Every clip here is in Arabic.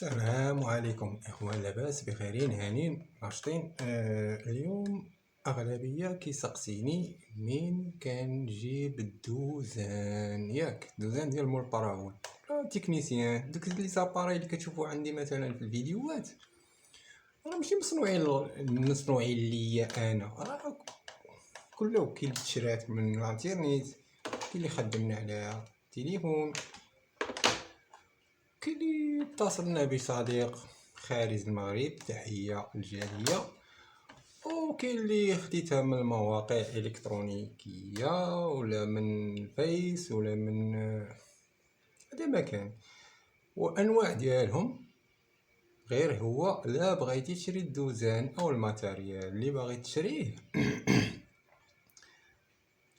السلام عليكم إخوان، لاباس بخيرين هانين ناشطين. اليوم أغلبية كيسقسيني مين كنجيب الدوزان، ياك الدوزان ديال مول بارابول. تكنيسيان دوك لي زاباري اللي كتشوفو عندي مثلا في الفيديوهات راه ماشي مصنوعين ليا انا، راه كل وكيل تشرات من الانترنيت، كاين اللي خدمنا على تليفون، كاين اللي اتصلنا بصديق خارج المغرب، تحية الجالية، وكاين اللي خديتها من المواقع الإلكترونيكية ولا من الفيس ولا من هذا مكان، وأنواع ديالهم. غير هو لا بغيتي تشري الدوزان أو الماتريال اللي باغي تشريه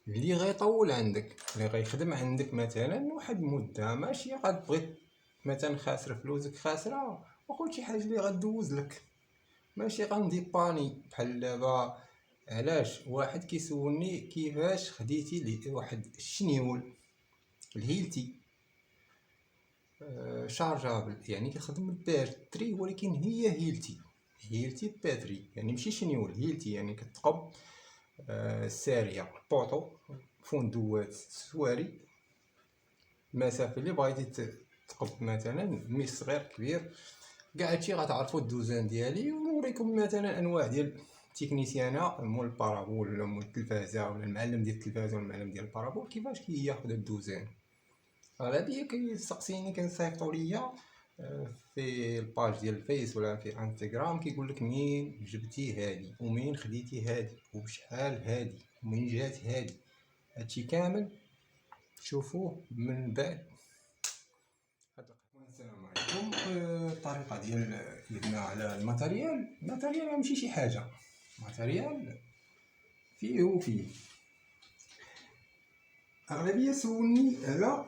اللي غيطول عندك، اللي غيخدم عندك مثلا واحد المدة، ماشي غتبغي مثلا خاسر فلوسك خاسرة وخذ شي حاجة اللي غدوز لك، ماشي غندي باني بحال دابا. علاش واحد كيسولني كيفاش خديتي لي واحد الشنيول الهيلتي شارجابل، يعني كيخدم بالباتري، ولكن هي هيلتي باتري، يعني ماشي شنيول، هيلتي يعني كتقب ساريه بوطو فندوات سواري، المسافه اللي بغيتي تقب مثلا مي صغير كبير كاع هادشي غتعرفوا الدوزان ديالي، ونوريكم مثلا انواع ديال التكنيسيانا مول البارابول ولا مول التلفازه ولا المعلم ديال التلفازه ولا المعلم ديال البارابول كيفاش كياخذ الدوزان. اغلبيه كيسقسيني كنصيفطوا ليا في الباج ديال الفيس ولا في انستغرام، كيقول لك منين جبتي هادي ومنين خديتي هادي وبشحال هادي ومن جات هادي. هادشي كامل تشوفوه من بعد. السلام عليكم. الطريقه ديالنا على الماتريال ماشي شي حاجه، ماتريال فيه وفيه. اغلبيه سولني على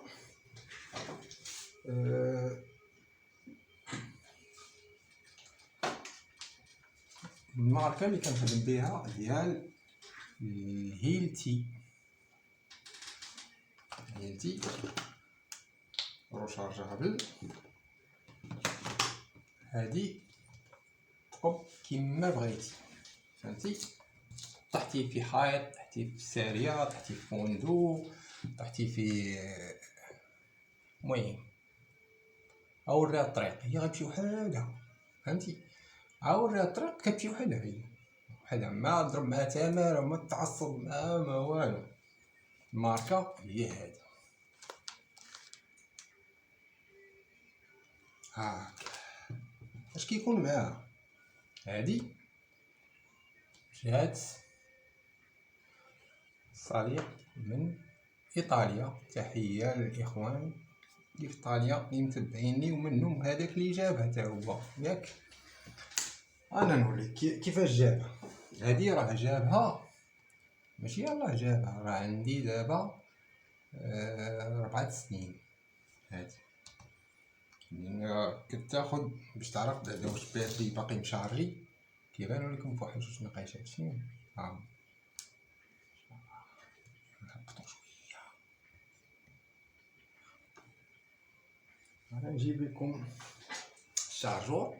الماركه اللي كنخدم بها ديال الهيلتي روشارجابل. هادي تقب كيما بغيتي، فهمتي، طحتي في حائط، طحتي في ساريه، طحتي في فندق، طحتي في المهم اوريها الطريق، هي غتمشي وحدها، فهمتي، عاوريها الطريق كتمشي وحدها، ما تضرب مع تماره وما تعصب مع ما والو. الماركه هي هادي، هاك اش كيكون معاها. هادي جات صاليق من ايطاليا، تحيه للاخوان اللي في ايطاليا اللي متبعيني، ومنهم هذاك اللي جابها حتى هو، ياك انا نوريك كيفاش جابها. هادي راه جابها ماشي يلاه جابها، راه عندي دابا 4 سنين. هادي كتاخد باش تعرف بعدا واش الباتري باقي مشارجي، كيبانو لكم فواحد جوج نقاشات. شنو نهبطو شويه، انا نجيب لكم الشارجور.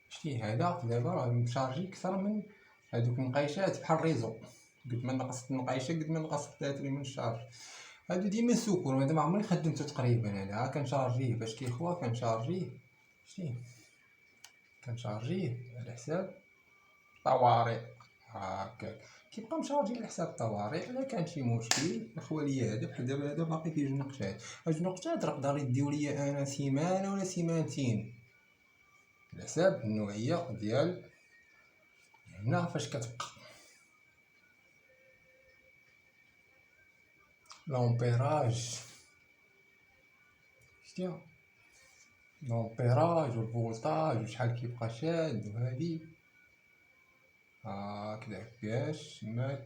شتي هذا دابا راه مشارجي اكثر من هادوك النقيشات، بحال الريزو، قد ما نقصت النقيشه قد ما نقصت الباتري من الشارج. هادو ديما سكون، هذا ما عمري خدمته تقريبا، انا كنشارجيه باش كيخوا، كنشارجيه شتي كنشارجيه على حساب طوارئ، هكاك كيبقى مشارجي على حساب الطوارئ. الا كان شي مشكل اخويا ليا هذا بحال دابا، هذا باقي فيه جوج نقشات، هاد جوج نقشات راه يقدر يديو ليا انا سيمانه ولا سيمانتين على حساب النوعيه ديال هنا فاش كتبقى لومبيراج، شتي لومبيراج والفولتاج وشحال كيبقى شاد. وهادي هكذا باش ما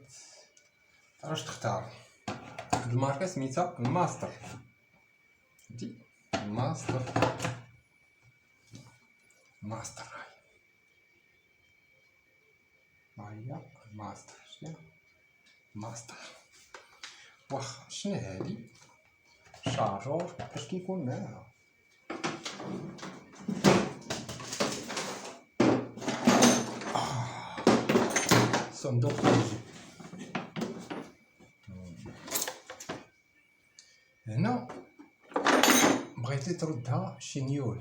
تعرفش تختار. هاد الماركه سميتها الماستر، فهمتي، الماستر ها هي الماستر، شتي ماستر. واخا شنو هادي شارجور اش كيكون معاها؟ صندوق الجيب. هنا بغيتي تردها شينيول،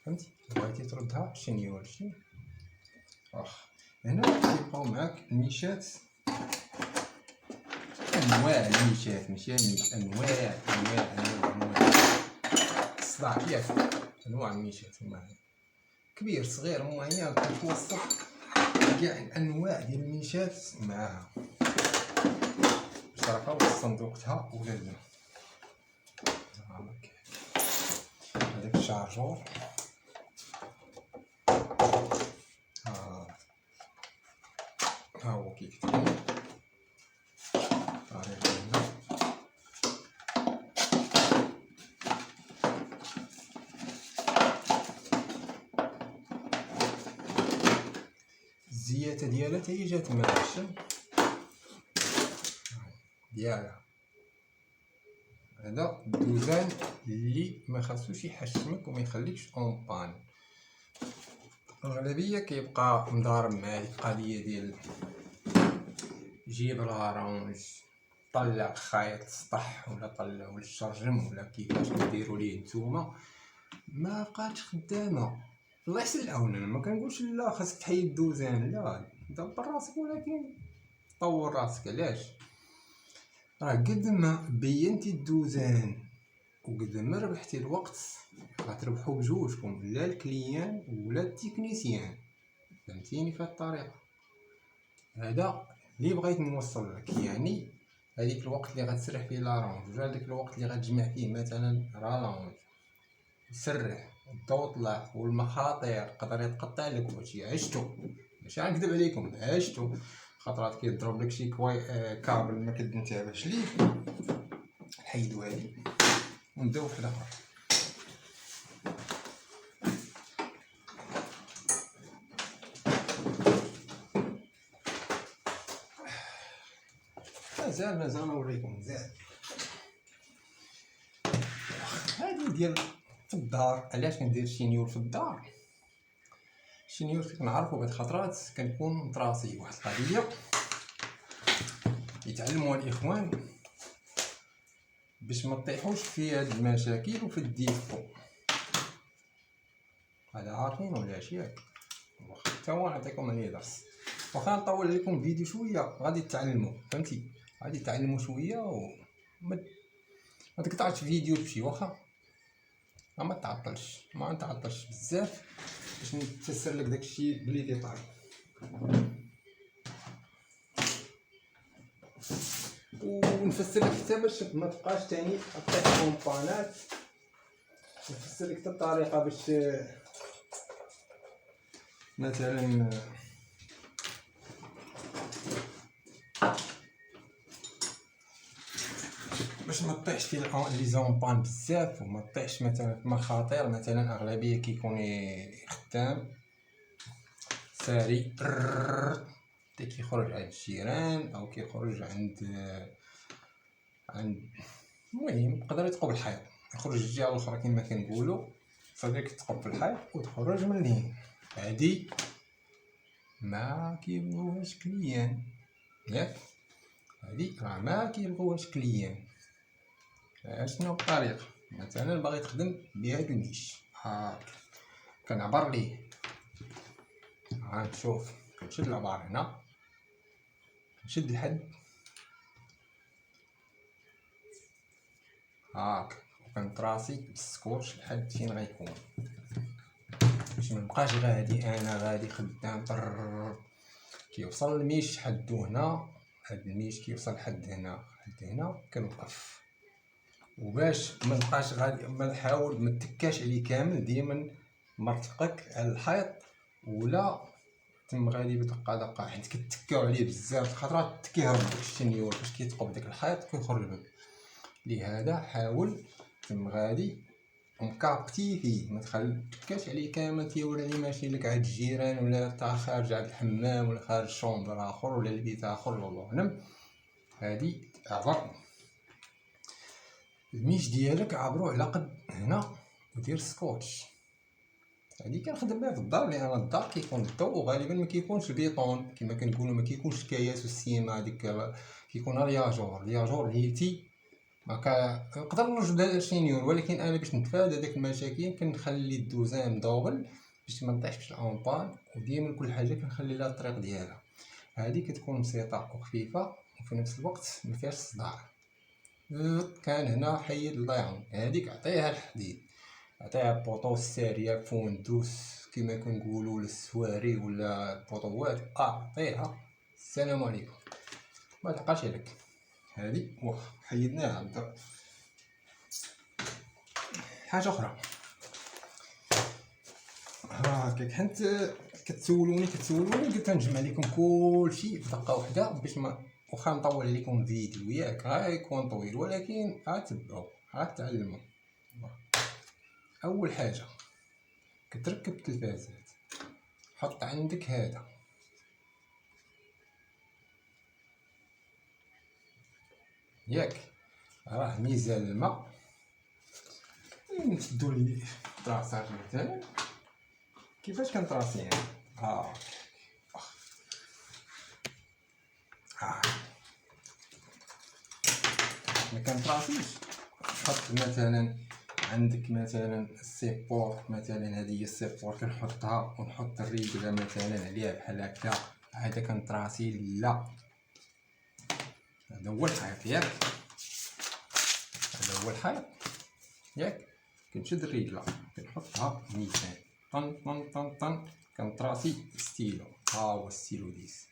فهمتي؟ بغيتي تردها شينيول شي هنا كيبقاو معاك الميشات، انواع الميشات، ماشي انواع الصداع كيف انواع الميشات، هما كبير صغير معين متوسط، كاع الانواع ديال الميشات معاها. شراكه الصندوق تاعها ولا لا؟ هذاك الشارجور ها هو كيف الزياده ديالها حتى هي جات من الشم ديالها. هذا الدوزان اللي ما خاصوش يحشمك وما يخليكش اون بان. الغالبيه كيبقى مضارب مع هذه القضيه ديال جيب الرونج طلع خيط سطح ولا طلع ولا شرجم ولا كيفاش كديروا ليه نتوما، ما بقاتش خدامه. الله يحسن العون. انا ما كنقولش لا خاصك تحيد الدوزان، لا دبر راسك، ولكن طور راسك. علاش؟ راه قد ما بينتي الدوزان وقد ما ربحتي الوقت غتربحوا بجوجكم، لا الكليان ولا التكنيسيان. فهمتيني في الطريقه؟ هذا اللي بغيت نوصل لك. يعني هذيك الوقت اللي غتسرح فيه لارونج ولا هذاك الوقت اللي غتجمع فيه مثلا رالونج سرح الضوء طلع والمخاطر يقدر يتقطع لك وشي عشتو، ماشي غنكذب عليكم عشتو. خطرات كيضرب لك شي كابل ما كتنتبهش ليه. نحيدو هادي ونبداو في الاخر. مازال نوريكم مزال. هادي ديال في الدار. علاش كندير شينيور في الدار؟ شينيور كنعرفو بعض الخطرات كنكون مطراسي واحد القضيه يتعلموها الاخوان باش ما تطيحوش في هاد المشاكل وفي الديفو. هذا عارفين ولا اشياء؟ واخا حتى هو نعطيكم عليه درس. واخا نطول لكم فيديو شويه غادي تتعلموا، فهمتي؟ غادي تعلموا شويه وما تقطعش فيديو بشي. واخا ما تعطلش بزاف باش نفسر لك داكشي بلي ديطاي. ونفسر لك حتى باش ما تبقاش تاني طيح كومبانات. نفسر لك حتى الطريقه باش مثلا باش ما تطيحش في لي زومبان بزاف، وما تطيحش مثلا في مخاطر. مثلا اغلبيه كيكون خدام ساري كيخرج عند الجيران او كيخرج عند المهم يقدر يتقب الحيط، يخرج الجهه الاخرى كما كنقولوا، صديق تقب في الحيط وتخرج من الهين. هادي ما كيبغوهاش كليان، ياك؟ هادي راه ما كيبغوهاش كليان. شنو الطريقه؟ مثلا باغي تخدم بهاد الميش هاك كنعبر ليه، نشوف كنشد العبار هنا، نشد الحد هاك وكنطراسي بالسكوتش لحد فين غيكون، باش منبقاش غادي انا غادي خدام كيوصل الميش حدو هنا. هاد الميش كيوصل لحد هنا كنوقف. وباش ما نبقاش غادي ما نحاول ما نتكاش عليه كامل، ديما مرتقك على الحيط ولا تم غادي بدقه حيت كتكاو عليه بزاف خطرات كيهرب داك الشنيور باش كيتقب داك الحيط كيخرج الباب. لهذا حاول تم غادي ومكابتي فيه، ما تخليكاش عليه كامل تيوريني ماشي لك عند الجيران ولا تا خارج عند الحمام ولا خارج شومبر اخر ولا البيت اخر والله اعلم. هادي عبر الميش ديالك عبرو على قد هنا ودير سكوتش. هادي كنخدم بها في الدار لان الدار كيكون الضوء وغالبا ما كيكونش البيطون كما كنقولوا، ما كيكونش الكياس والسيما هذيك، كيكون الياجور الهيلتي. نقدر نوجد شينيور، ولكن انا باش نتفادى داك المشاكل كنخلي الدوزان مدوبل باش ما نطيحش في الامبان، وديما كل حاجه كنخلي لها الطريق ديالها. هذه كتكون بسيطه وخفيفه وفي نفس الوقت ما فيهاش صداع. كان هنا حيد اللايون، هذيك عطيها الحديد، عطيها بوطو الساريه فوندوس كما كنقولوا ولا السواري ولا البوطوات، عطيها السلام عليكم ما تلقاش عليك. هذه واخا حيدناها. نبدا حاجه اخرى هاكاك، حيت كتسولوني قلت نجمع لكم كلشي في دقه واحده باش ما واخا نطول عليكم الفيديو ياك غيكون طويل، ولكن غتبعوا غتعلموا. اول حاجه كتركب التلفازات، حط عندك هذا ياك، راه ميزان الماء. نشدو لي طراسات مثلا كيفاش كنطراسي يعني ما كنطراسيش. حط مثلا عندك مثلا السيبور، مثلا هذه هي السيبور كنحطها ونحط الريقله مثلا عليها بحال هكا، هذا كنطراسي. لا هذا هو الحيط ياك، هذا هو الحيط ياك. كنشد الريقله كنحطها ميزان طن طن طن طن، كنطراسي ستيلو. هو ستيلو ديس.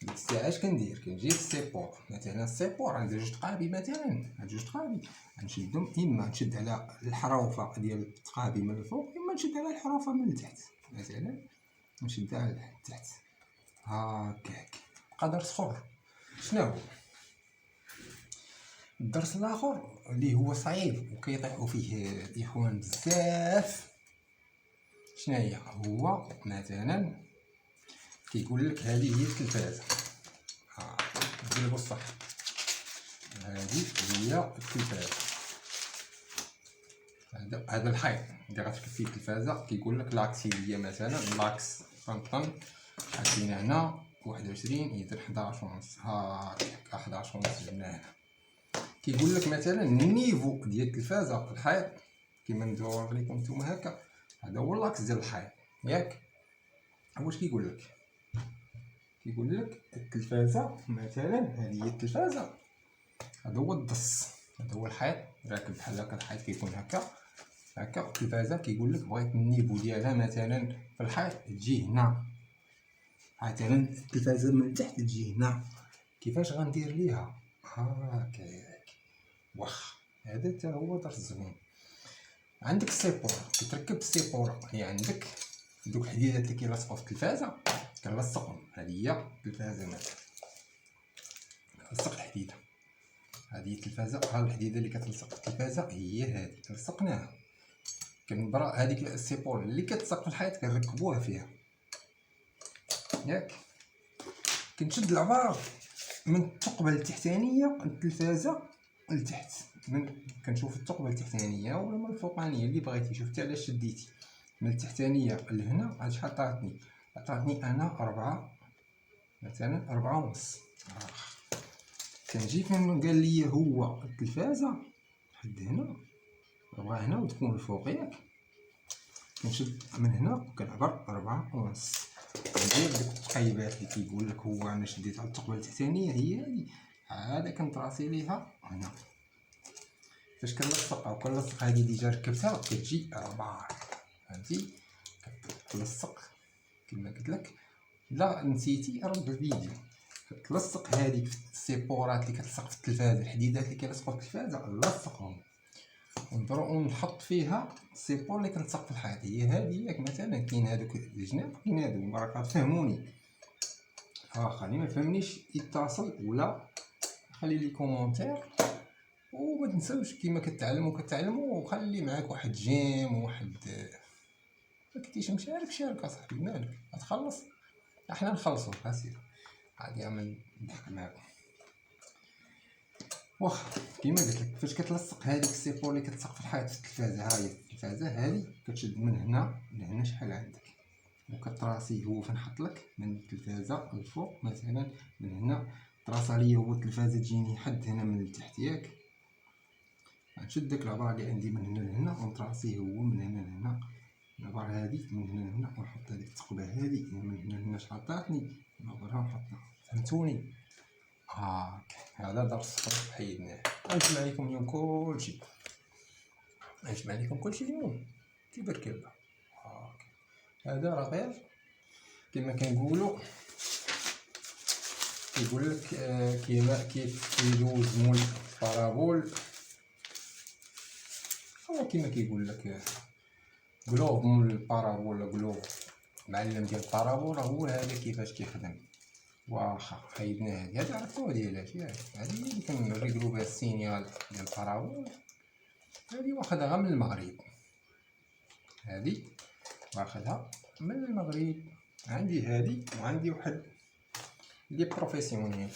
ديك الساعه اش كندير؟ كنجيب السيبور، مثلا السيبور عندي جوج تقابي، مثلا هاد جوج تقابي غنشدهم، اما نشد على الحروفه ديال التقابي من الفوق، اما نشد على الحروفه من التحت، مثلا نشدها لتحت هكاك. بقى درس اخر، شنو هو الدرس الاخر اللي هو صعيب وكيطيحوا فيه الاخوان بزاف؟ شناهي؟ هو مثلا كيقول لك هذه هي التلفازه، ديروا الصح، هذه هي التلفازه، هذا الحيط اللي غتركب فيه التلفازه. كيقول لك لاكسيليه مثلا، لاكس طن حطينا هنا 21 يدير 11 ونص، هاكاك 11 ونص جبنا هنا. كيقول لك مثلا النيفو ديال التلفازه في الحيط كيما ندور لكم نتوما هكا، هذا هو اللاكس ديال الحيط ياك. واش كيقول لك؟ كيقول لك التلفازه مثلا هذه هي التلفازه، هذا هو الدص، هذا هو الحيط راكب بحال هكا، الحيط كيكون هكا هكا. التلفازه كيقول لك بغيت النيفو ديالها مثلا في الحيط تجي هنا، مثلا التلفازه من تحت تجي هنا، كيفاش غندير ليها؟ هكاك. واخا هذا حتى هو درس زوين. عندك السيبور، كتركب السيبور اللي عندك دوك الحديدات اللي كيلصقوا في التلفازه، كنلصقهم. هذه هي التلفازه مثلا، لصق الحديده، هذه التلفازه، ها الحديده اللي كتلصق في التلفازه هي هذه لصقناها. كنبرا هذيك السيبور اللي كتلصق في الحيط كنركبوها فيها ياك. كنشد العبار من الثقبه التحتانيه التلفازه لتحت، من كنشوف الثقبه التحتانيه ولا من الفوقانيه اللي بغيتي. شفتي علاش شديتي من التحتانيه لهنا؟ هاد شحال عطاتني انا 4 مثلا 4 ونص. كنجي فين قال لي هو التلفازه حد هنا، بغا هنا وتكون الفوق ياك، كنشد من هنا وكنعبر 4 ونص. ندير ديك التقيبات اللي كيقول لك هو انا شديت على الثقبه التحتانيه هي هذه، هذا كنطراسي ليها هنا. فاش كنلصق او كنلصق هذه ديجا ركبتها كتجي عبار، فهمتي؟ كتلصق كما قلت لك. لا نسيتي رد الفيديو، كتلصق هذيك في السيبورات اللي كتلصق في التلفازه، الحديدات اللي كيلصقوا في التلفازه نلصقهم ونحط فيها السيبور اللي كنلصق في الحيط. هي هذه ياك، مثلا كاين هذوك الجناب، كاين هذو راك تفهموني. خلي ما فهمنيش يتصل ولا خلي لي كومونتير وما تنساوش كيما كتعلموا وخلي معاك واحد جيم وواحد ما كنتيش مشارك، شارك اصاحبي، مالك غتخلص، احنا نخلصوا اسير عادي عمل نضحك معاكم. واخا كيما قلت لك فاش كتلصق هذيك السيبور اللي كتلصق في الحيط في التلفازه، ها هي التلفازه هذه كتشد من هنا لهنا شحال عندك، وكتراسي هو فين نحط لك من التلفازه الفوق مثلا، من هنا تراسا ليا هو التلفازه تجيني حد هنا من التحت ياك، غنشد داك العباره اللي عندي من هنا لهنا ونتراسيه هو من هنا لهنا، العباره هذه من هنا لهنا، ونحط هذيك الثقبه هذه من هنا لهنا شحال عطاتني نعبرها ونحطها. فهمتوني؟ هاك هذا درس حيدناه. غنجمع لكم اليوم كلشي، غنجمع لكم كلشي اليوم تبارك الله. هاك هذا راه غير كما كنقولوا، كيقول لك كيما كيف يدوز مول بارابول، او كيما كيقول لك قلوب مول البارابول، ولا قلوب معلم ديال البارابول، هو هذا كيفاش كيخدم. واخا حيدنا هادي عرفتوها ديالاش ياك، هادي اللي كنريقلو بها السينيال ديال البارابول، هادي واخدها غير من المغرب، هادي واخدها من المغرب. عندي هادي وعندي واحد اللي بروفيسيونيل،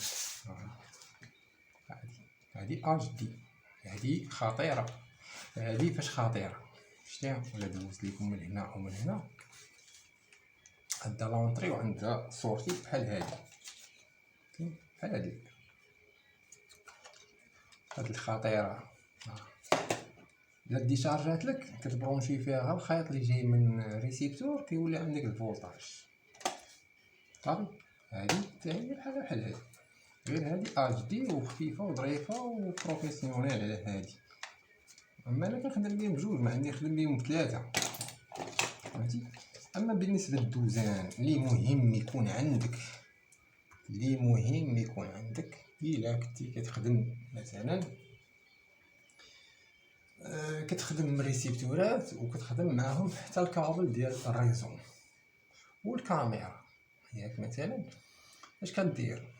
هادي اش دي، هادي خطيره، هادي فاش خطيره شتيها، ولا دوزت لكم من هنا ومن هنا، عندها لونطري وعندها سورتي بحال هادي، بحال هادي، هاد الخطيره. الا ديشارجات لك كتبرونشي فيها غير الخيط اللي جاي من ريسيبتور، كيولي عندك الفولتاج صافي. هادي حتى هي بحال هادي، غير هادي اش دي وخفيفه وظريفه وبروفيسيونيل على هادي، اما انا كنخدم بهم بجوج، ما عندي نخدم بهم بثلاثه، فهمتي. اما بالنسبه للدوزان اللي مهم يكون عندك، اللي مهم يكون عندك الا كنتي كتخدم مثلا كتخدم ريسيبتورات وكتخدم معاهم حتى الكابل ديال الريزو والكاميرا ياك، مثلا اش كدير؟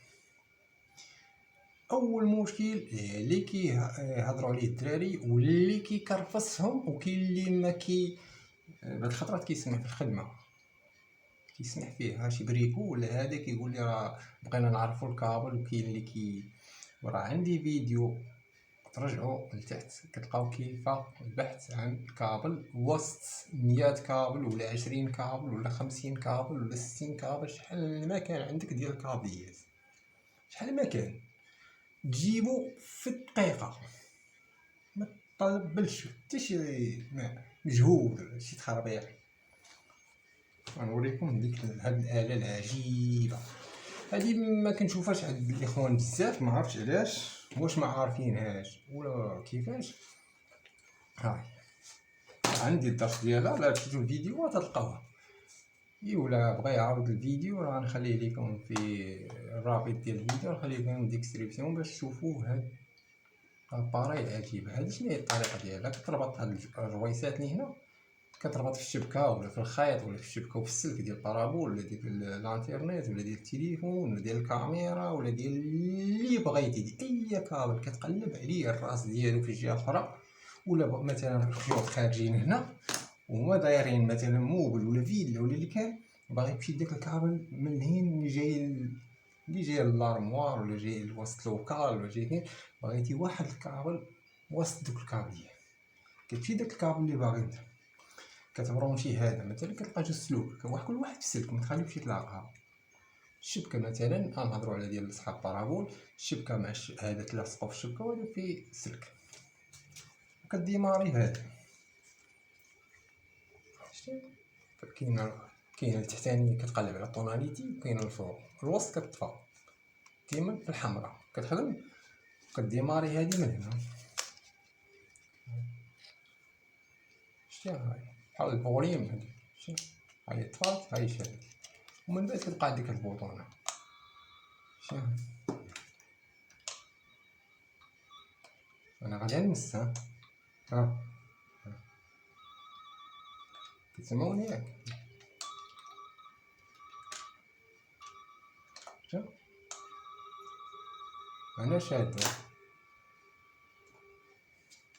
اول مشكل اللي كيهضروا عليه الدراري واللي كيكرفصهم، وكاين اللي ما كي بعض الخطرات كيسمع في الخدمه، كيسمح فيها شي بريكو ولا هذا كيقول لي راه بغينا نعرفوا الكابل، وكاين اللي وراه عندي فيديو ترجعوا لتحت كتلقاو كيفاه البحث عن الكابل وسط 100 كابل ولا 20 كابل ولا 50 كابل ولا 60 كابل، شحال ما كان عندك ديال الكابليات، شحال ما كان تجيبو في الدقيقه، ما طلبلش حتى شي مجهود شي تخربيق. غنوريكم ديك هاد الاله العجيبه هادي، ما كنشوفهاش عند الاخوان بزاف، ما عرفتش علاش، واش ما عارفينهاش ولا كيفاش. هاي عندي الدرس ديالها، لا شفتو الفيديو تلقاوها، ولا بغا يعاود الفيديو راه نخليه لكم في الرابط ديال الفيديو، نخليه لكم ديسكريبسيون باش تشوفوه. هاد الاباري العجيب هادي شنو هي الطريقه ديالها؟ كتربط هاد الجويسات اللي هنا، كتربط في الشبكه ولا في الخيط ولا في الشبكه وفي السلك ديال البارابول ولا ديال الانترنت ولا ديال التليفون ولا ديال الكاميرا ولا ديال اللي بغيتي، ديال اي كابل كتقلب عليه الراس ديالو في الجهه الاخرى، ولا مثلا الخيوط خارجين هنا وهما دايرين مثلا موبل ولا فيلا ولا اللي كان باغي تمشي داك الكابل من هين اللي جاي للارموار ولا جاي لوسط لوكال ولا جاي فين، بغيتي واحد الكابل وسط دوك الكابليه، كتمشي داك الكابل اللي باغي انت كتبرونشي هذا مثلا، كتلقى جوج سلوك كل واحد في السلك، ما تخليوش يتلاقاو. الشبكه مثلا غنهضروا على ديال صحاب بارابول، الشبكه مع هذا تلاصقوا في الشبكه وهذا في السلك، وكديماري هذا شتي. كاين التحتاني كتقلب على الطوناليتي، وكاين الفوق الوسط كتطفى كيما في الحمراء كتخدم، كديماري هذه من هنا شتي، هاي بحال الفوليوم هادي شتي، هاي طفات هاي شادت، ومن بعد كتبقى عندك البوطونه شتي. انا غادي نمس ها كتسمعوني ياك؟ شوف انا شاد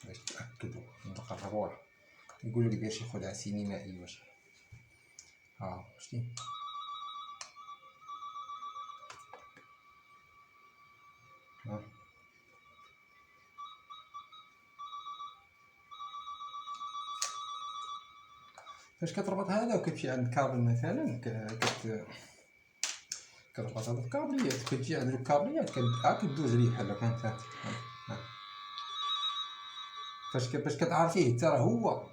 باش تاكدوا نقربوها. يقولوا لي باش ياخذها سينمائي واش شتي فاش كتربط هذا وكتمشي عند الكابل مثلا كتربط هاد الكابليات، كتجي عند الكابليات كدوز ليه بحال هكا. باش كتعرفيه حتى راه هو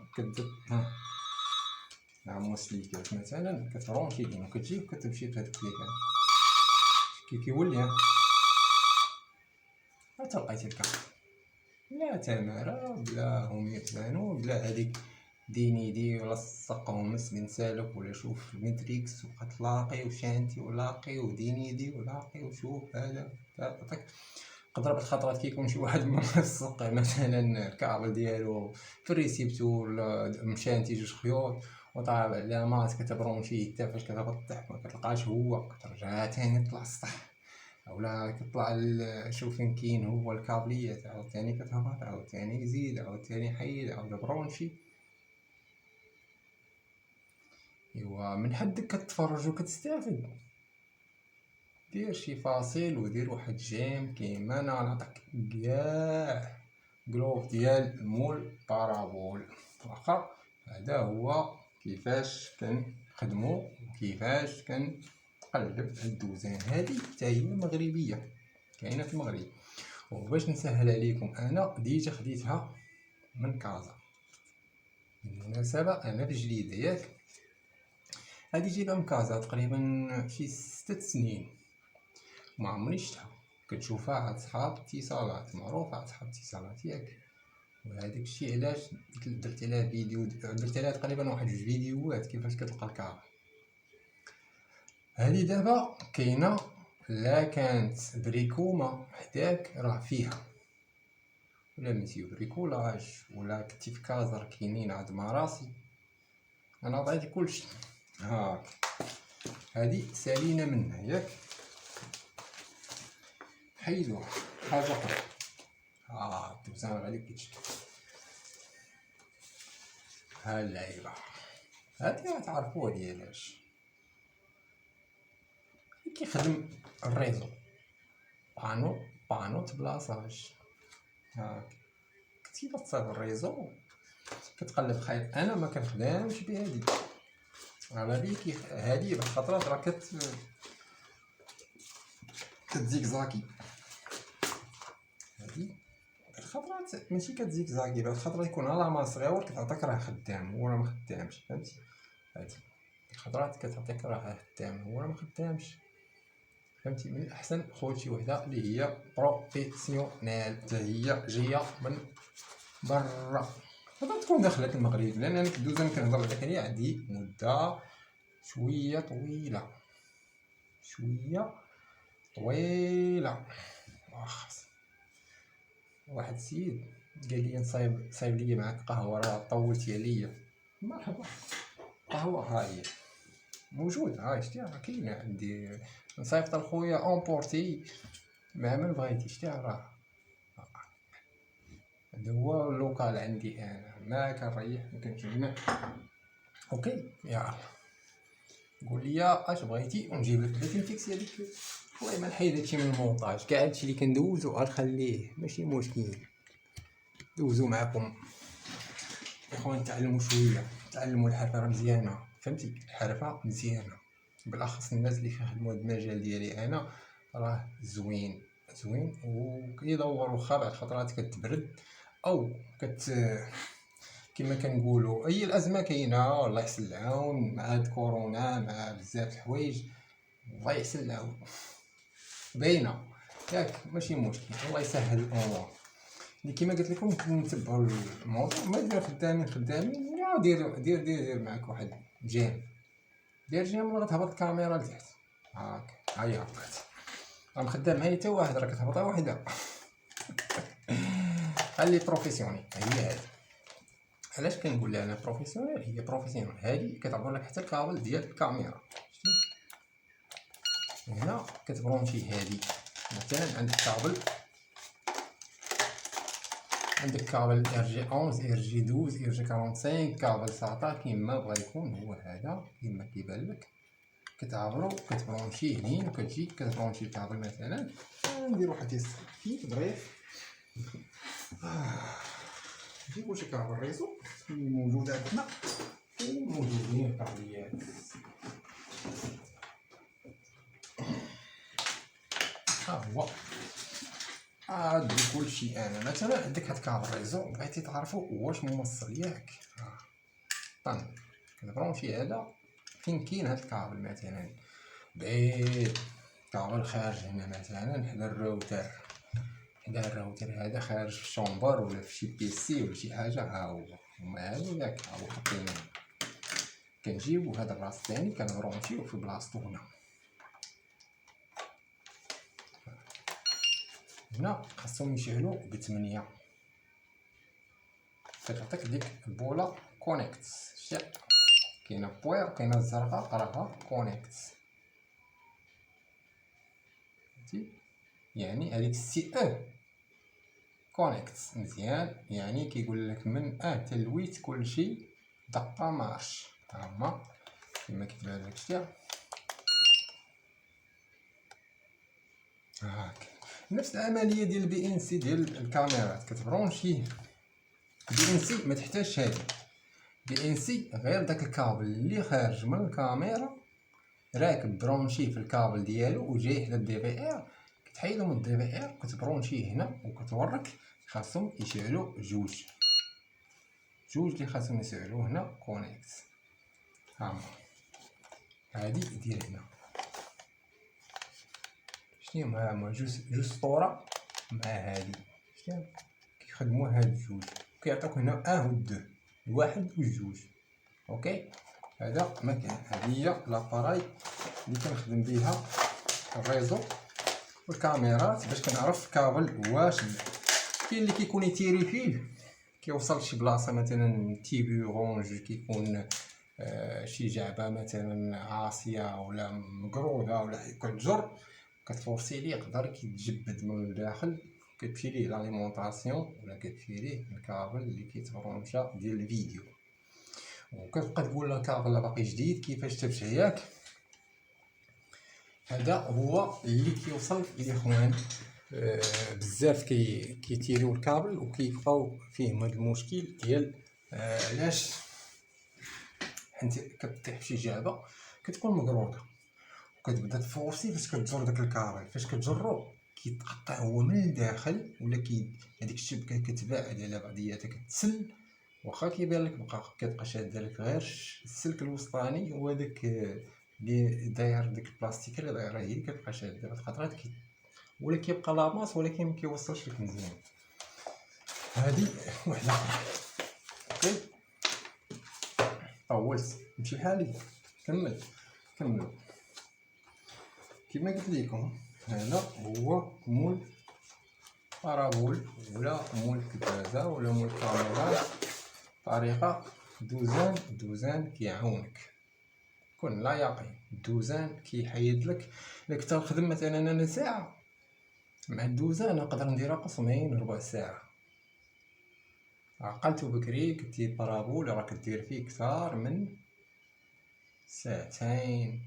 موسليكات مثلا كترونشي ليه وكتجي وكتمشي بهاد الكليكات كيولي تلقيتي الكابل لا تماره بلا همية زانو بلا هاديك دينيدي ولا السقومس بن سالك ولا شوف الميتريكس وكتلاقي وشانتي ولاقي ودينيدي ولاقي وشوف هذا قدر بالخطرات كيكون شي واحد ملصق مثلا الكابل ديالو في الريسيبتور مشانتي جوج خيوط وطالع علامات كتبرونشيه حتى فاش كتهبط تحت ما كتلقاش هو كترجع تاني تطلع السطح اولا كطلع شوف فين كاين هو الكابليات عاوتاني كتهبط عاوتاني يزيد عاوتاني حيد عاود برونشي. ايوا من حدك كتفرج وكتستافد دير شي فاصل ودير واحد جيم كيما انا نعطيك كاع جروف ديال مول بارابول. واخا هذا هو كيفاش كنخدمو وكيفاش كنقلب الدوزان. هذه حتى هي مغربيه كاينه في المغرب. وباش نسهل عليكم انا ديجا خديتها من كازا بالمناسبه انا بجليده ياك هادي جايبها من كازا تقريبا شي 6 سنين ما عمرني شفتها. كتشوفها عند صحاب اتصالات معروفه عند صحاب اتصالات ياك وهذاك الشيء علاش درت عليها فيديو درت عليها تقريبا واحد جوج فيديوهات كيفاش كتلقى الكابل. هذه دابا كاينه لا كانت بريكوما حداك راه فيها ولا مزيو بريكولاج ولا كنتي في كازا راه كاينين عند مراسي انا عطيتي كلشي. هاك هذه سالينا منها ياك حيدوها حاجه اخرى الدوزان عليك كيتشد ها اللعيبه هادي تعرفوها ديالاش كيخدم الريزو بانو تبلاصاج. هاك كنتي تصايب الريزو كتقلب خيط انا ما كنخدمش بهادي على بالي هادي بالخطرات راه كتزيكزاكي هادي بالخطرات ماشي كتزيكزاكي بالخطرات يكون على صغيور كتعطيك راه خدام هو راه ما خدامش فهمتي. هادي الخطرات كتعطيك راه خدام هو راه ما خدامش فهمتي. من الاحسن خذ شي وحده اللي هي بروفيسيونيل حتى هي جايه من برا تقدر تكون دخلت المغرب لان انا كدوز انا كنهضر على هي عندي مده شويه طويله. واحد السيد قال لي صايب لي معاك قهوه راه طولتي عليا. مرحبا قهوه ها هي موجود ها شتي راه كاينه عندي نصيفط لخويا اونبورتي مع من بغيتي شتي راه هذا هو اللوكال عندي انا ما كنريح ما كنجمع. اوكي يلا قول لي اش بغيتي ونجيب لك بغيتي نفيكسي هذيك والله ما نحيد هادشي من المونطاج كاع هادشي اللي كندوزو غنخليه ماشي مشكل دوزو معكم يا خويا نتعلموا شويه تعلموا الحرفه راه مزيانه فهمتي الحرفه مزيانه بالاخص الناس اللي كيخدموا هذا المجال ديالي انا راه زوين وكيدور واخا بعض الخطرات كتبرد او كما كنقولوا اي الازمه كاينه الله يحسن العون مع هاد كورونا مع بزاف الحوايج الله يحسن العون باينه ياك ماشي مشكل الله يسهل الامور اللي كما قلت لكم نتبعوا الموضوع ما دير خدامين يا دير معك واحد جيم ولا غتهبط الكاميرا لتحت هاك هيا هبطت راه مخدام هاي حتى واحد راه كتهبطها وحده خلي بروفيسيونيل هي هادي علاش كنقول لها انا بروفيسيونيل هي بروفيسيونيل هادي كتعبر لك حتى الكابل ديال الكاميرا هنا كتبرونشي هادي مثلا عند الكابل عندك كابل ار جي 11 ار جي 12 ار جي 45 كابل ساطا كيما بغا يكون هو هذا كيما كيبان لك. كتعبرو كتبرونشيه هنين وكتجي كتبرونشي الكابل مثلا. ندير واحد السلكي ظريف. نجيبو شي كابل ريزو اللي موجود عندنا وموجودين الكابليات. ها هو عاد كلشي. انا مثلا عندك هاد كابل ريزو بغيتي تعرفو واش موصل ياك طن كنبرونشي هذا فين كاين هاد الكابل مثلا بعيد كابل خارج هنا مثلا حدا الراوتر هذا خارج في الشومبر ولا في شي بيسي ولا شي حاجه. ها هو هما هادو ياك ها هو حاطينه. كنجيبو هاد الراس الثاني كنبرونشيوه في بلاصتو هنا. هنا خاصهم يشعلو ب8. كتعطيك ديك البوله كونيكت. شتي كاينه بوير كاينه الزرقاء راها كونيكت. يعني هذيك سي كونيكت مزيان. يعني كيقول لك من حتى لويت كلشي دقه مارش. ها هما كما كتبان لك. شتي هاك نفس العمليه ديال البي ان سي ديال الكاميرات. كتبرونشيه بي ان سي ما تحتاجش هادي بي ان سي غير داك الكابل اللي خارج من الكاميرا راكب برونشيه في الكابل ديالو وجاي حدا الدي في ار. كتحيدو من الدي في ار كتبرونشيه هنا وكتورك خاصهم يشعلو جوج اللي خاصهم يشعلو هنا كونيكت. ها هادي دير هنا. شنو هما جوج سطورة مع هادي. شتي كيخدموا هاد جوج كيعطيوك هنا و 2 الواحد والجوج. اوكي هذا مكان. هذه هي لاباراي اللي كنخدم بها الريزو والكاميرات باش كنعرف الكابل واش كاين اللي كيكون يتيري فيه كيوصل لشي بلاصه مثلا تيبي اورانج كيكون شي جعبه مثلا عاصيه ولا مقروده ولا كتجر كتفورسي ليه يقدر كيتجبد من الداخل. كتمشي ليه لاليمونطاسيون ولا كتمشي ليه الكابل اللي كيتبرونشا ديال الفيديو. وكتبقى تقول لها كابل باقي جديد كيفاش تمشي ياك. هذا هو اللي كيوصل الاخوان بزاف كيتيريو الكابل وكيبقاو فيهم هذا المشكل ديال علاش حيت كطيح فشي جعبه كتكون مقروده وكتبدا تفورسي فاش كتجر داك الكابل. فاش كتجرو كيتقطع هو من الداخل ولا هذيك الشبكه كتباعد على بعضياتها كتسل. واخا كيبان لك كتبقى شاده لك غير السلك الوسطاني وهذاك اللي داير ديك البلاستيك اللي دايره هي كتبقى شاده. بعض الخطرات ولا كيبقى لاباس ولكن ما كيوصلش لك مزيان. هذه وحده اخرى. اوكي طولت نمشي بحالي. كمل كما قلت لكم هذا هو مول بارابول ولا مول كبازه ولا مول كاميرا. طريقه دوزان كيعاونك كون لا يقين. دوزان كيحيد لك الا كنت نخدم مثلا انا ساعه مع الدوزان نقدر نديرها قسمين ربع ساعه. عقلت بكري كنتي بارابول راه كدير فيه كثار من ساعتين.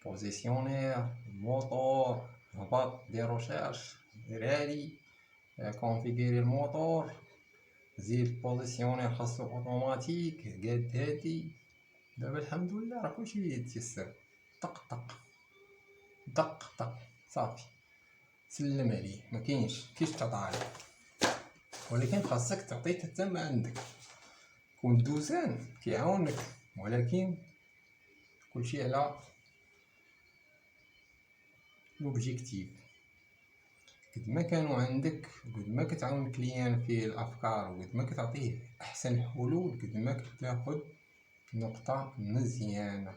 بوزيسيونير الموتور هبط دير روشيرش ديرالي كونفيغيري الموتور زيد بوزيسيونير خاصو اوتوماتيك قاد هادي. دابا الحمد لله راه كلشي يتيسر. طق صافي سلم عليه ما كاينش تعطالي. ولكن خاصك تعطي حتى ما عندك. كون دوزان كيعاونك ولكن كلشي على لوبجيكتيف. قد ما كانوا عندك قد ما كتعاون الكليان في الافكار وقد ما كتعطيه احسن حلول قد ما كتاخد نقطه مزيانه.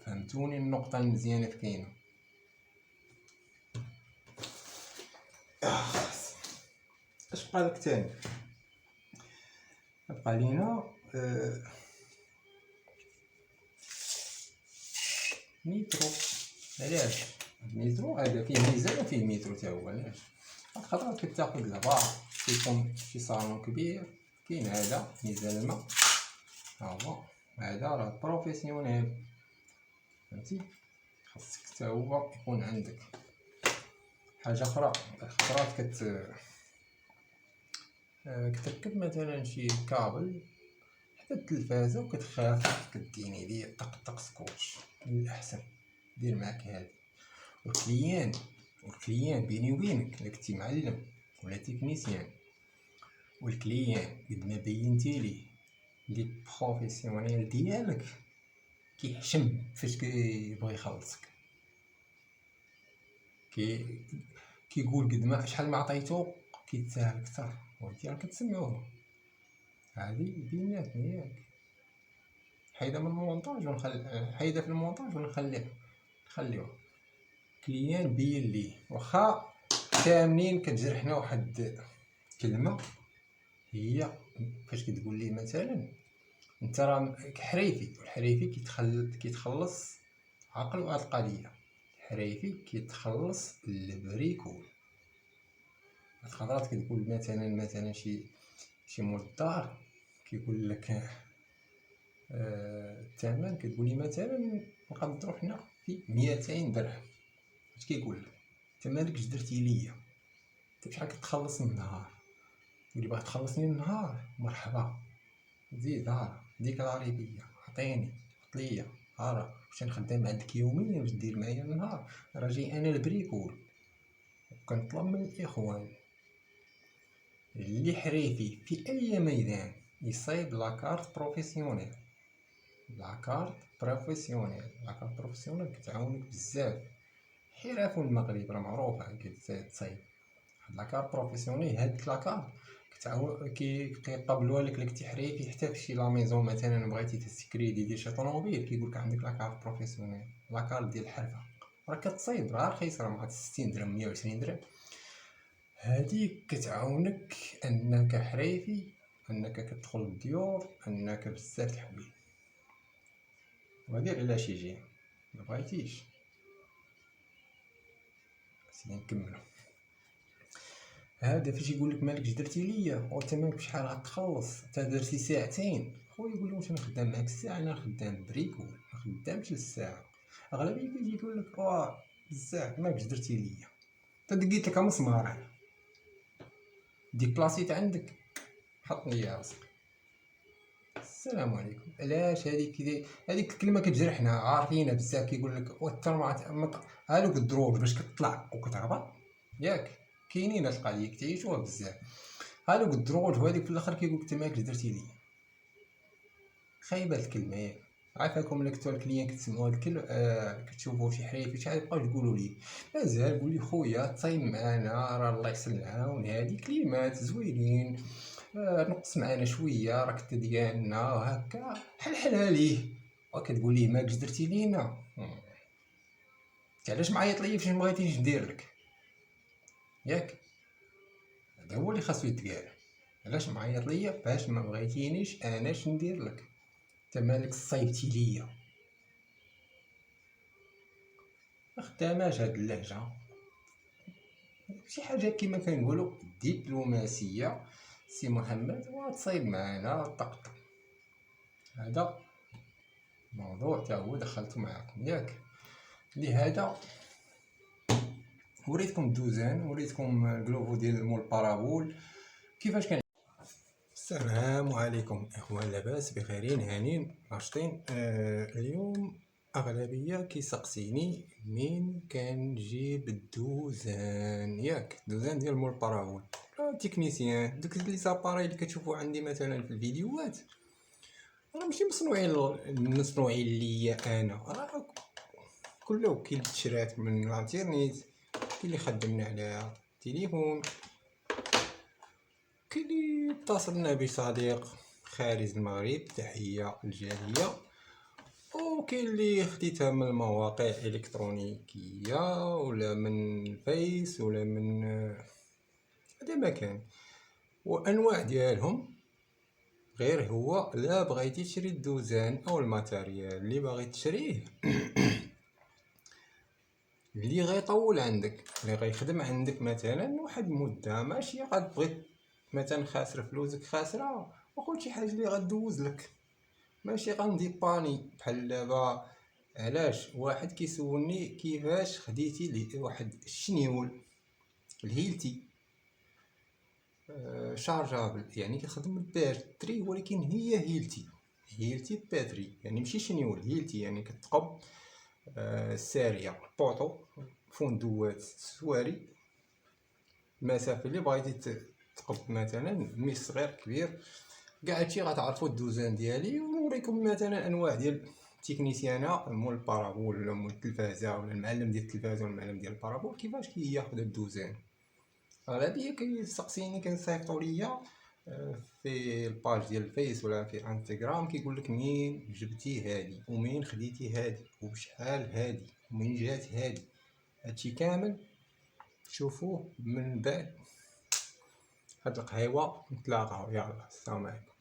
فهمتوني النقطه المزيانه في كاينه. اش بقى لك تاني؟ بقى لينا نيترو. علاش الميترو هذا فيه ميزان وفيه ميترو تا هو. علاش خاطر كتاخد البار كيكون شي صالون كبير. كاين هذا ميزان الماء، ها هو هذا راه بروفيسيونيل فهمتي. خاصك حتى هو يكون عندك حاجه اخرى. خطرات كتركب مثلا شي كابل حتى التلفازه وكتخاف كديني ليه طق طق سكوتش. من الاحسن دير معاك هادي. والكليان بيني وبينك الا كنتي معلم ولا تكنيسيان، والكليان قد ما بينتي ليه لي بروفيسيونيل ديالك كيحشم فاش كيبغي يخلصك. كيقول قد ما شحال ما عطيتو كيتساهل كثر، وانتي راه كتسمعوه. هادي بيناتنا ياك. حيدها من المونطاج حيدها في المونطاج ونخليوها. كليان بين ليه واخا كاملين كتجرحنا واحد كلمه، هي فاش كتقول ليه مثلا انت راه حريفي، والحريفي كيتخلص عقل وعقليه. الحريفي كيتخلص البريكول. خطرات كتقول مثلا شي مول الدار كيقول لك الثمن، كتقولي مثلا نقدروا حنا في 200 درهم. اش كيقول لك؟ انت مالكش درتي ليا، انت بشحال كتخلص من النهار؟ تقولي باغي تخلصني من النهار، مرحبا زيد ها ديك ضريبيه عطيني حط ليا. راه واش انا خدام عندك يوميا باش دير معايا النهار؟ راه جاي انا البريكول. كنطلب من الاخوان اللي حريفي في اي ميدان يصايب لاكارت بروفيسيونيل. لاكارت بروفيسيونيل كتعاونك بزاف. حرف المغرب راه معروفه كتصايب لاكارت بروفيسيونيل. هاديك لاكارت كتعاون كيقابلوها لك كنتي حريفي حتى فشي لا ميزون مثلا بغيتي تسكريدي ديال شي طوموبيل كيقولك عندك لاكارت بروفيسيونيل. لاكارت ديال الحرفه راه كتصايب راه رخيصه، راه مع 60 درهم 120 درهم. هادي كتعاونك انك حريفي، انك كتدخل للديور، انك بزاف د الحوايج. وهادي علاش يجي ما بغيتيش سيدي نكملو. هذا فاش يقول لك مالكش درتي ليا وانت مالك بشحال غتخلص، انت درتي ساعتين. خويا يقول له واش انا خدام معاك الساعه؟ انا خدام بريكول ما خدامش للساعه. اغلبيه كيجي يقول لك بزاف مالكش درتي ليا. انت دقيت لك مسمار انا ديبلاسيت عندك حطني يا راسك. السلام عليكم. علاش هذيك الكلمه كتجرحنا عارفينها بزاف. كيقول لك والترمات هالوك الدروج باش كتطلع وكتهبط ياك. كاينين هاد القضيه كتعيشوها بزاف. هالوك الدروج وهذيك في الاخر كيقول لك انت مالكش درتي لي. خايبه الكلمه ياك. عافاكم ملي كنتو الكليان كتسمعوا هاد الكلمه كتشوفوا شي حريفي شحال يبقاو تقولوا لي مازال قول لي خويا تصايب معانا راه الله يحسن العون. هادي كلمات زوينين نقص معانا شويه راك انت ديالنا وهكا حلحلها ليه. وكتقول ليه مالكش درتي لينا. انت علاش معيط ليا فاش مبغيتيش ندير لك ياك؟ هذا هو اللي خاصو يتقال. علاش معيط ليا فاش ما بغيتينيش اناش ندير لك؟ انت مالك صايبتي ليا. ما خداماش هاد اللهجه. شي حاجه كيما كنقولوا دبلوماسيه سي محمد وتصايب معانا طقطق. هذا موضوع تا هو دخلته معاكم ياك. لهذا وريتكم الدوزان، وريتكم الكلوفو ديال مول بارابول كيفاش كان. السلام عليكم اخوان، لاباس بخيرين هانين ناشطين. اليوم اغلبيه كيسقسيني منين كنجيب الدوزان ياك. الدوزان ديال مول بارابول تكنيسيان دوك لي زاباري اللي كتشوفوا عندي مثلا في الفيديوهات راه ماشي مصنوعين ليا انا، راه كله كاين تشرات من الانترنيت. كاين اللي خدمنا على التليفون، كاين اللي اتصلنا بصديق خارج المغرب تحيه الجاليه، وكاين اللي خديتها من المواقع الالكترونيكيه ولا من الفيس ولا من هذا مكان. وانواع ديالهم غير هو لا بغيتي تشري الدوزان او الماتيريال اللي باغي تشريه اللي غيطول عندك، اللي غيخدم عندك مثلا واحد المده، ماشي غتبغي مثلا خاسر فلوسك خاسره، وخذ شي حاجه اللي غدوز لك، ماشي غنديباني بحال دابا. علاش واحد كيسولني كيفاش خديتي واحد الشنيول الهيلتي شارجابل، يعني كيخدم بالباتري ولكن هي هيلتي باتري، يعني ماشي شنيول، هيلتي يعني كتقب ساريه بوطو فندوات السواري، المسافه اللي بغيتي تقب مثلا مي صغير كبير، كاع هادشي غتعرفو الدوزان ديالي، ونوريكم مثلا انواع ديال التكنيسيانا مول البارابول ولا مول التلفازه ولا المعلم ديال التلفازه ولا المعلم ديال البارابول كيفاش كياخد الدوزان. اغلبيه كيستقسيني كيصيفطوا ليا في الباج ديال الفيس ولا في انستغرام، كيقول لك منين جبتي هادي ومنين خديتي هادي وبشحال هادي ومنين جات هادي. هادشي كامل شوفوه من بعد هاد القهيوه. نتلاقاو، يلا السلام عليكم.